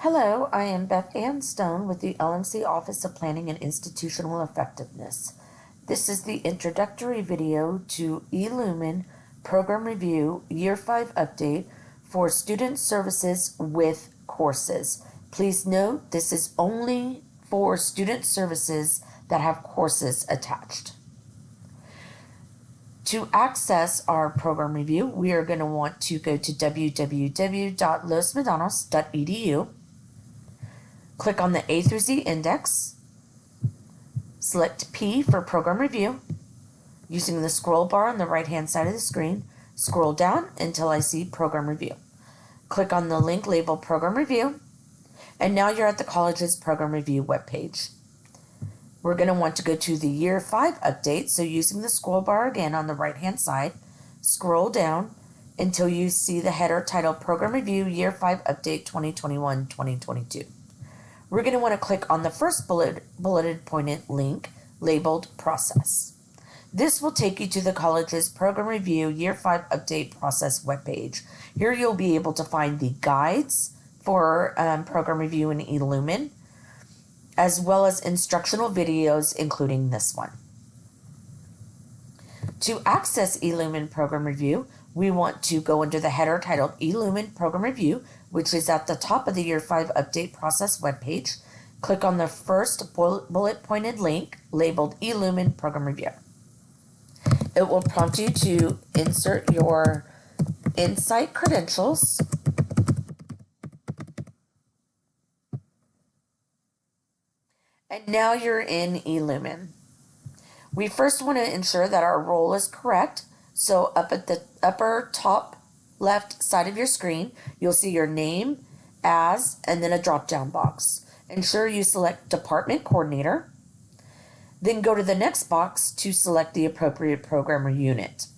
Hello, I am Beth Ann Stone with the LMC Office of Planning and Institutional Effectiveness. This is the introductory video to eLumen Program Review Year 5 Update for Student Services with Courses. Please note this is only for student services that have courses attached. To access our program review, we are going to want to go to www.losmedanos.edu. Click on the A through Z index. Select P for program review. Using the scroll bar on the right hand side of the screen, scroll down until I see program review. Click on the link labeled program review, and now you're at the college's program review webpage. We're going to want to go to the Year 5 update, so using the scroll bar again on the right hand side, scroll down until you see the header titled Program Review Year 5 Update 2021-2022. We're going to want to click on the first bulleted pointed link labeled Process. This will take you to the college's Program Review Year 5 Update Process webpage. Here you'll be able to find the guides for Program Review in eLumen, as well as instructional videos, including this one. To access eLumen Program Review, we want to go under the header titled eLumen Program Review, which is at the top of the Year 5 Update Process webpage. Click on the first bullet pointed link labeled eLumen Program Review. It will prompt you to insert your Insight credentials. And now you're in eLumen. We first want to ensure that our role is correct. So up at the upper top left side of your screen, you'll see your name, as, and then a drop-down box. Ensure you select Department Coordinator. Then go to the next box to select the appropriate program or unit.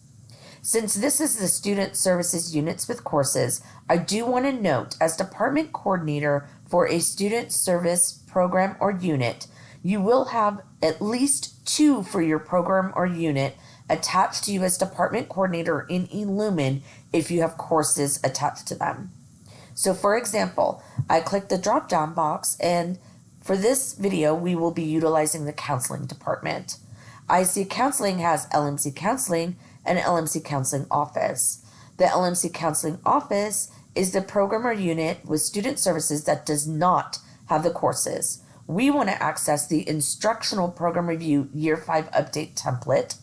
Since this is the Student Services Units with Courses, I do want to note, as Department Coordinator for a student service program or unit, you will have at least 2 for your program or unit attached to you as Department Coordinator in eLumen if you have courses attached to them. So for example, I click the drop-down box, and for this video, we will be utilizing the Counseling Department. IC Counseling has LMC Counseling and LMC Counseling Office. The LMC Counseling Office is the program or unit with student services that does not have the courses. We want to access the Instructional Program Review Year 5 Update template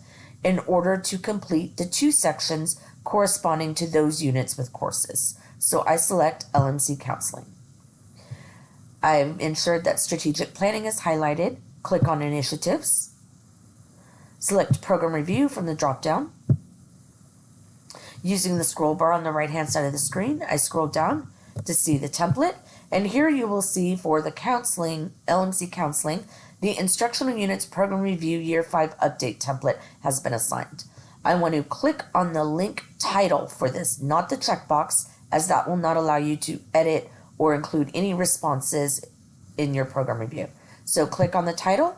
in order to complete the 2 sections corresponding to those units with courses. So I select LMC Counseling. I've ensured that Strategic Planning is highlighted. Click on Initiatives. Select Program Review from the drop-down. Using the scroll bar on the right-hand side of the screen, I scroll down to see the template. And here you will see for the counseling, LMC Counseling, the Instructional Units Program Review Year 5 Update template has been assigned. I want to click on the link title for this, not the checkbox, as that will not allow you to edit or include any responses in your program review. So click on the title,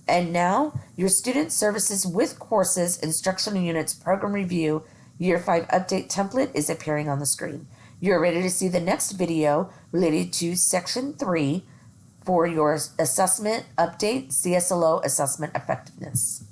and now your Student Services with Courses Instructional Units Program Review Year 5 Update template is appearing on the screen. You're ready to see the next video related to Section 3 for your Assessment Update CSLO Assessment Effectiveness.